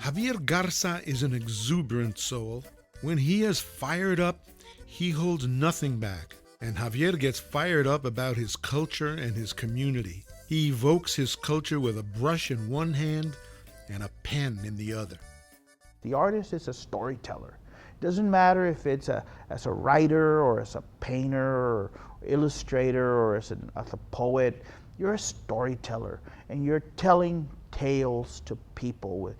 Xavier Garza is an exuberant soul. When he is fired up, he holds nothing back. And Xavier gets fired up about his culture and his community. He evokes his culture with a brush in one hand and a pen in the other. The artist is a storyteller. It doesn't matter if it's as a writer or as a painter or illustrator or as a poet. You're a storyteller and you're telling tales to people with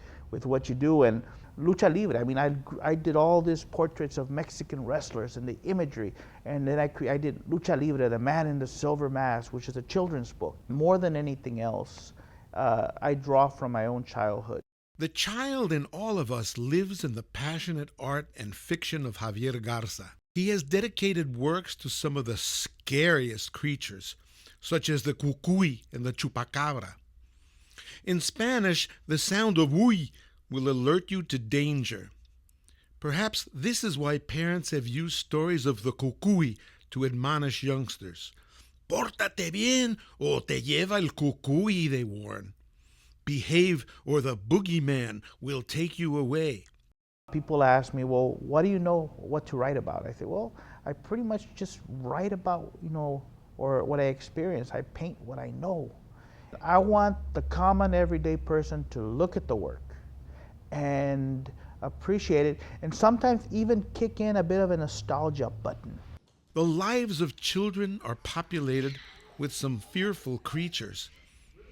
what you do. And lucha libre, I mean, I did all these portraits of Mexican wrestlers and the imagery, and then I did Lucha Libre, The Man in the Silver Mask, which is a children's book. More than anything else, I draw from my own childhood. The child in all of us lives in the passionate art and fiction of Xavier Garza. He has dedicated works to some of the scariest creatures, such as the cucuy and the chupacabra. In Spanish, the sound of uy will alert you to danger. Perhaps this is why parents have used stories of the cucuy to admonish youngsters. Pórtate bien o te lleva el cucuy, they warn. Behave or the boogeyman will take you away. People ask me, well, what do you know what to write about? I say, well, I pretty much just write about, or what I experience. I paint what I know. I want the common everyday person to look at the work and appreciate it, and sometimes even kick in a bit of a nostalgia button. The lives of children are populated with some fearful creatures,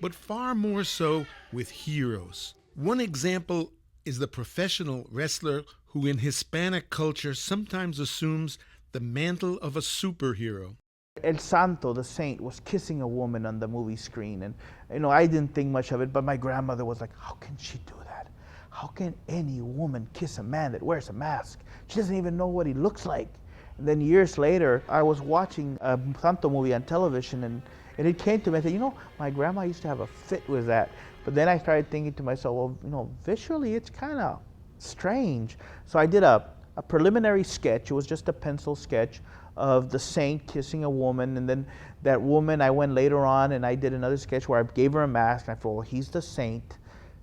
but far more so with heroes. One example is the professional wrestler who in Hispanic culture sometimes assumes the mantle of a superhero. El Santo, the saint, was kissing a woman on the movie screen, and I didn't think much of it, but my grandmother was like, how can she do that? How can any woman kiss a man that wears a mask? She doesn't even know what he looks like. And then years later, I was watching a Santo movie on television, and it came to me, I said, my grandma used to have a fit with that. But then I started thinking to myself, well, visually it's kind of strange. So I did a preliminary sketch. It was just a pencil sketch of the saint kissing a woman, and then that woman, I went later on and I did another sketch where I gave her a mask, and I thought, well, he's the saint.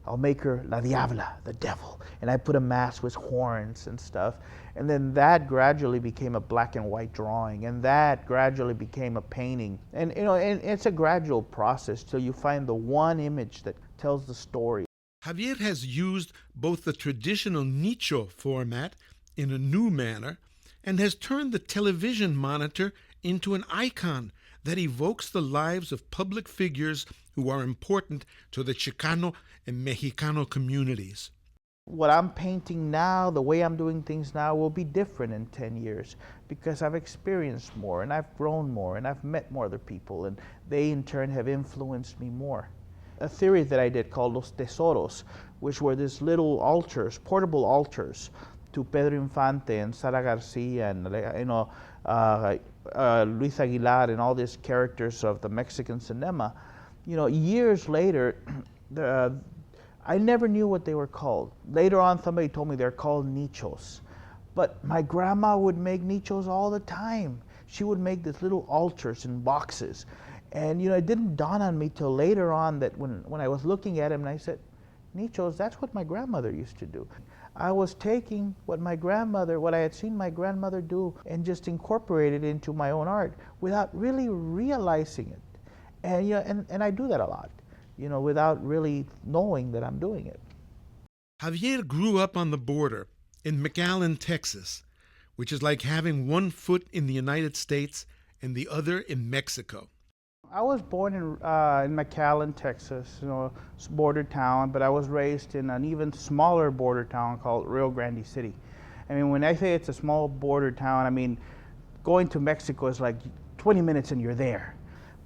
I'll make her La Diabla, the devil. And I put a mask with horns and stuff. And then that gradually became a black and white drawing. And that gradually became a painting. And and it's a gradual process till you find the one image that tells the story. Xavier has used both the traditional nicho format in a new manner and has turned the television monitor into an icon that evokes the lives of public figures who are important to the Chicano and Mexicano communities. What I'm painting now, the way I'm doing things now, will be different in 10 years because I've experienced more and I've grown more and I've met more other people, and they in turn have influenced me more. A theory that I did called Los Tesoros, which were these little altars, portable altars to Pedro Infante and Sara Garcia and Luis Aguilar and all these characters of the Mexican cinema. Years later, I never knew what they were called. Later on, somebody told me they're called nichos. But my grandma would make nichos all the time. She would make these little altars in boxes. And it didn't dawn on me till later on that when I was looking at them and I said, nichos, that's what my grandmother used to do. I was taking what I had seen my grandmother do and just incorporate it into my own art without really realizing it. And I do that a lot, without really knowing that I'm doing it. Xavier grew up on the border in McAllen, Texas, which is like having one foot in the United States and the other in Mexico. I was born in McAllen, Texas, border town, but I was raised in an even smaller border town called Rio Grande City. I mean, when I say it's a small border town, I mean, going to Mexico is like 20 minutes and you're there.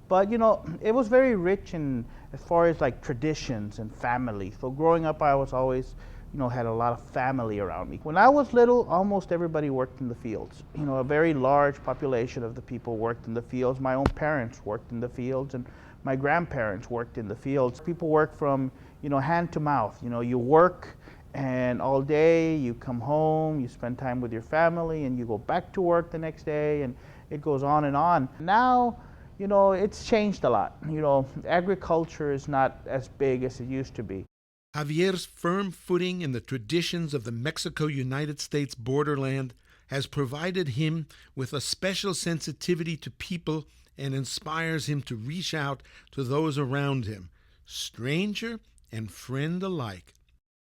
But, it was very rich in as far as like traditions and family. So growing up, I was always, had a lot of family around me. When I was little, almost everybody worked in the fields. A very large population of the people worked in the fields. My own parents worked in the fields, and my grandparents worked in the fields. People work from, hand to mouth. You work, and all day you come home, you spend time with your family, and you go back to work the next day, and it goes on and on. Now, it's changed a lot. Agriculture is not as big as it used to be. Javier's firm footing in the traditions of the Mexico-United States borderland has provided him with a special sensitivity to people and inspires him to reach out to those around him, stranger and friend alike.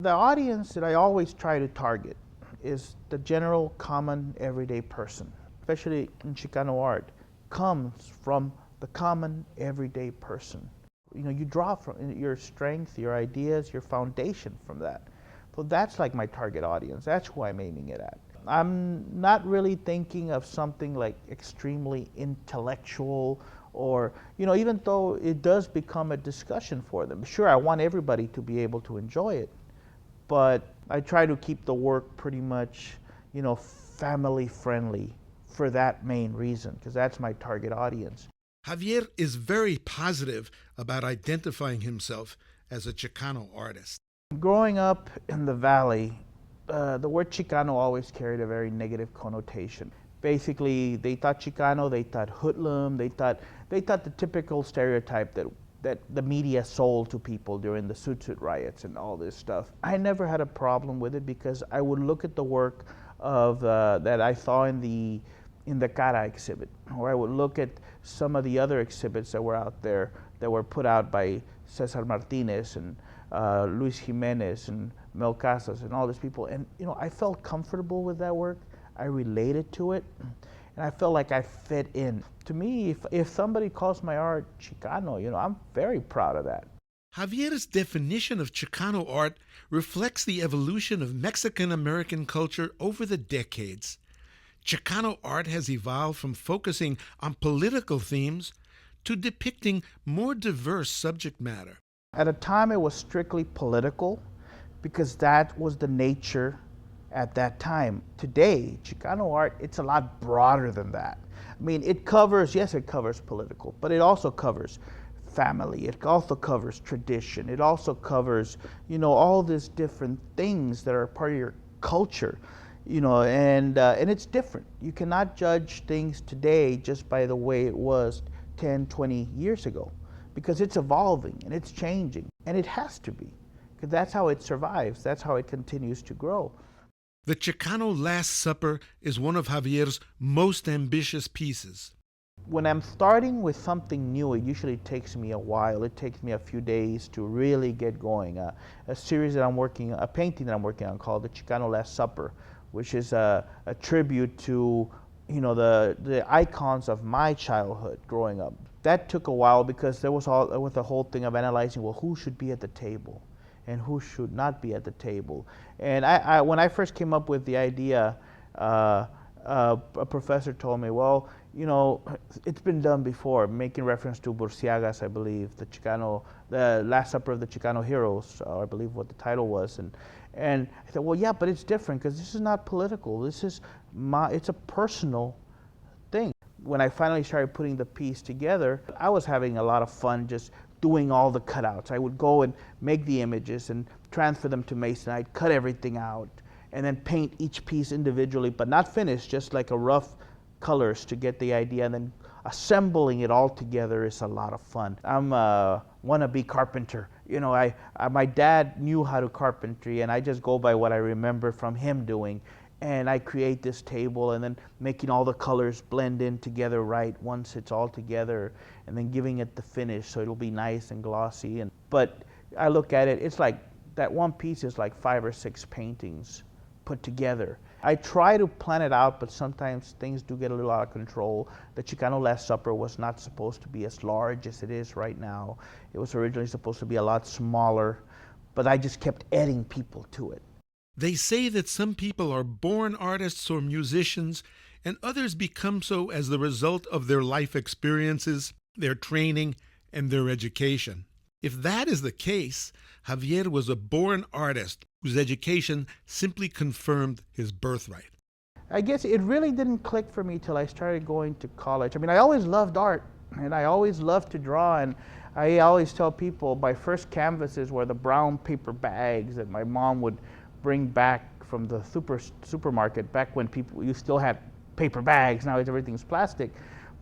The audience that I always try to target is the general, common, everyday person, especially in Chicano art, comes from the common, everyday person. You know, you draw from your strength, your ideas, your foundation from that. So that's like my target audience. That's who I'm aiming it at. I'm not really thinking of something like extremely intellectual or, you know, even though it does become a discussion for them. Sure, I want everybody to be able to enjoy it, but I try to keep the work pretty much, you know, family friendly for that main reason, because that's my target audience. Javier is very positive about identifying himself as a Chicano artist. Growing up in the valley, the word Chicano always carried a very negative connotation. Basically, they thought Chicano, they thought hoodlum, they thought the typical stereotype that the media sold to people during the Suit riots and all this stuff. I never had a problem with it because I would look at the work of that I saw in the Cara exhibit, or I would look at some of the other exhibits that were out there that were put out by Cesar Martínez and Luis Jimenez and Mel Casas and all these people, and you know, I felt comfortable with that work. I related to it, and I felt like I fit in. To me, if somebody calls my art Chicano, you know, I'm very proud of that. Javier's definition of Chicano art reflects the evolution of Mexican-American culture over the decades. Chicano art has evolved from focusing on political themes to depicting more diverse subject matter. At a time, it was strictly political because that was the nature at that time. Today, Chicano art, it's a lot broader than that. I mean, it covers, yes, it covers political, but it also covers family. It also covers tradition. It also covers, you know, all these different things that are part of your culture. You know, and it's different. You cannot judge things today just by the way it was 10, 20 years ago, because it's evolving and it's changing, and it has to be, because that's how it survives. That's how it continues to grow. The Chicano Last Supper is one of Javier's most ambitious pieces. When I'm starting with something new, it usually takes me a while. It takes me a few days to really get going. A painting that I'm working on called The Chicano Last Supper, which is a tribute to, you know, the icons of my childhood growing up. That took a while because there was the whole thing of analyzing, well, who should be at the table and who should not be at the table. And I when I first came up with the idea, a professor told me, well, you know, it's been done before, making reference to Burciaga's, I believe, the Last Supper of the Chicano Heroes, I believe what the title was. And I said, well, yeah, but it's different because this is not political. It's a personal thing. When I finally started putting the piece together, I was having a lot of fun just doing all the cutouts. I would go and make the images and transfer them to Mason. I'd cut everything out and then paint each piece individually, but not finished, just like a rough colors to get the idea, and then assembling it all together is a lot of fun. I'm a wannabe carpenter. You know, my dad knew how to carpentry, and I just go by what I remember from him doing. And I create this table, and then making all the colors blend in together right once it's all together, and then giving it the finish so it'll be nice and glossy. But I look at it, it's like that one piece is like 5 or 6 paintings put together. I try to plan it out, but sometimes things do get a little out of control. The Chicano Last Supper was not supposed to be as large as it is right now. It was originally supposed to be a lot smaller, but I just kept adding people to it. They say that some people are born artists or musicians, and others become so as the result of their life experiences, their training, and their education. If that is the case, Javier was a born artist whose education simply confirmed his birthright. I guess it really didn't click for me till I started going to college. I mean, I always loved art, and I always loved to draw, and I always tell people my first canvases were the brown paper bags that my mom would bring back from the supermarket back when you still had paper bags. Now everything's plastic.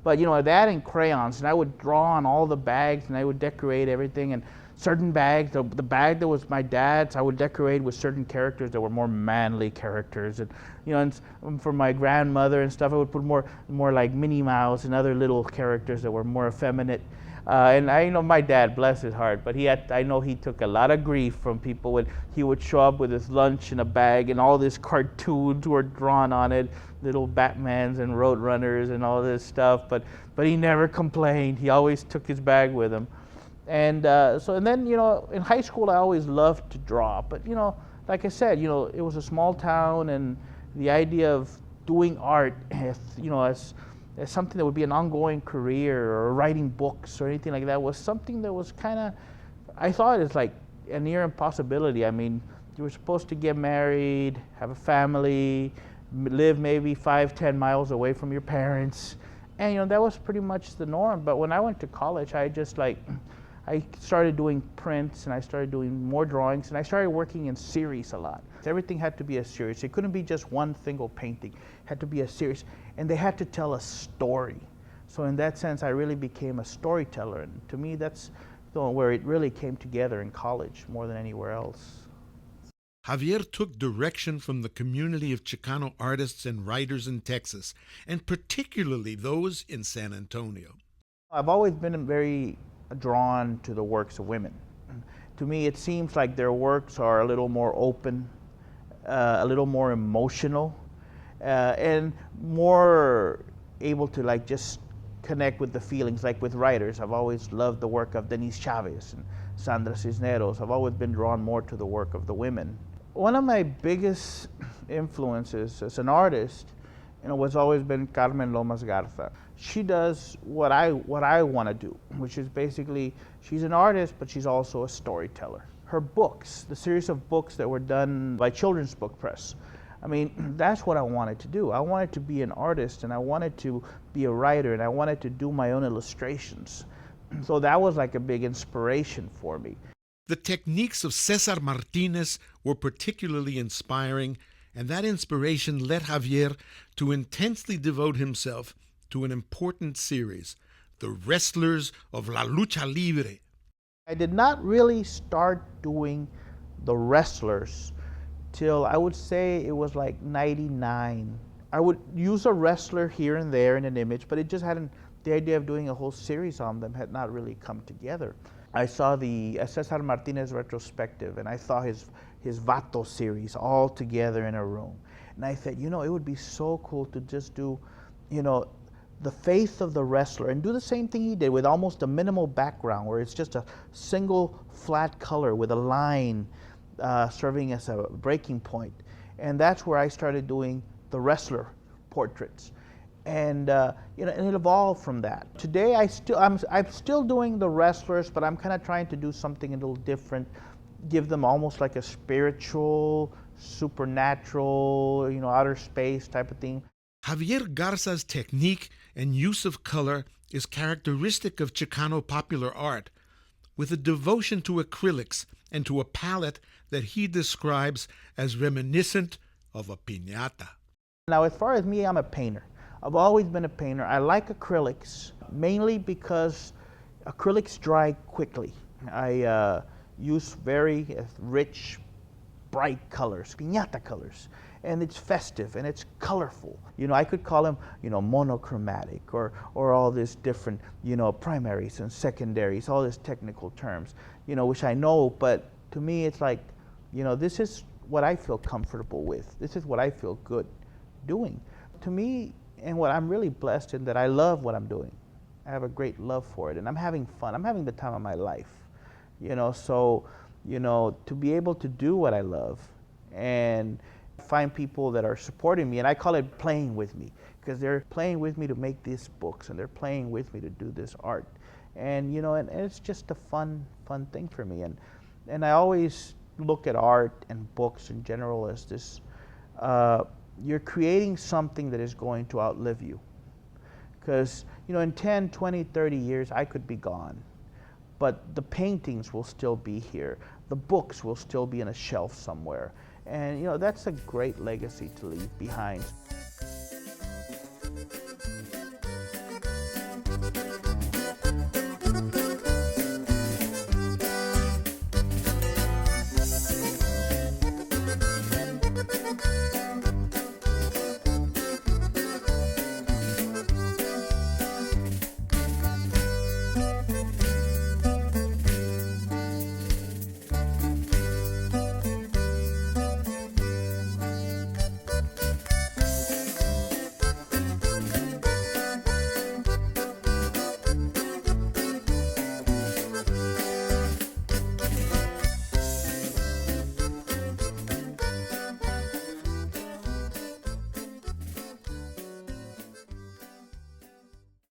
But you know, that and crayons, and I would draw on all the bags and I would decorate everything. And certain bags. The bag that was my dad's, I would decorate with certain characters that were more manly characters, and and for my grandmother and stuff, I would put more like Minnie Mouse and other little characters that were more effeminate. And I know my dad, bless his heart, but I know he took a lot of grief from people when he would show up with his lunch in a bag and all these cartoons were drawn on it, little Batmans and Roadrunners and all this stuff. But he never complained. He always took his bag with him. And then in high school I always loved to draw. But like I said, it was a small town, and the idea of doing art, as something that would be an ongoing career, or writing books or anything like that, was something that was kind of, I thought it's like a near impossibility. I mean, you were supposed to get married, have a family, live maybe 5-10 miles away from your parents, and that was pretty much the norm. But when I went to college, I started doing prints, and I started doing more drawings, and I started working in series a lot. Everything had to be a series. It couldn't be just one single painting. It had to be a series, and they had to tell a story. So in that sense, I really became a storyteller, and to me, that's where it really came together in college more than anywhere else. Xavier took direction from the community of Chicano artists and writers in Texas, and particularly those in San Antonio. I've always been very drawn to the works of women. To me, it seems like their works are a little more open, a little more emotional, and more able to just connect with the feelings. Like with writers, I've always loved the work of Denise Chavez and Sandra Cisneros. I've always been drawn more to the work of the women. One of my biggest influences as an artist, was always been Carmen Lomas Garza. She does what I want to do, which is basically, she's an artist, but she's also a storyteller. Her books, the series of books that were done by Children's Book Press, I mean, that's what I wanted to do. I wanted to be an artist, and I wanted to be a writer, and I wanted to do my own illustrations. So that was like a big inspiration for me. The techniques of Cesar Martínez were particularly inspiring, and that inspiration led Xavier to intensely devote himself to an important series, The Wrestlers of La Lucha Libre. I did not really start doing The Wrestlers till I would say it was like 99. I would use a wrestler here and there in an image, but it just hadn't, the idea of doing a whole series on them had not really come together. I saw the Cesar Martínez retrospective, and I saw his Vato series all together in a room. And I said, it would be so cool to just do, the face of the wrestler, and do the same thing he did with almost a minimal background, where it's just a single flat color with a line serving as a breaking point. And that's where I started doing the wrestler portraits. And and it evolved from that. Today I'm still doing the wrestlers, but I'm kind of trying to do something a little different, give them almost like a spiritual, supernatural, outer space type of thing. Xavier Garza's technique and use of color is characteristic of Chicano popular art, with a devotion to acrylics and to a palette that he describes as reminiscent of a piñata. Now, as far as me, I'm a painter. I've always been a painter. I like acrylics, mainly because acrylics dry quickly. I use very rich, bright colors, piñata colors, and it's festive and it's colorful. I could call them, monochromatic or all these different, primaries and secondaries, all these technical terms, which I know, but to me it's like, this is what I feel comfortable with. This is what I feel good doing. To me, and what I'm really blessed in, that I love what I'm doing. I have a great love for it, and I'm having fun. I'm having the time of my life, so, to be able to do what I love and find people that are supporting me, and I call it playing with me, because they're playing with me to make these books, and they're playing with me to do this art. And, and it's just a fun thing for me. And I always look at art and books in general as this, you're creating something that is going to outlive you. Because, in 10, 20, 30 years, I could be gone. But the paintings will still be here. The books will still be in a shelf somewhere. And, that's a great legacy to leave behind.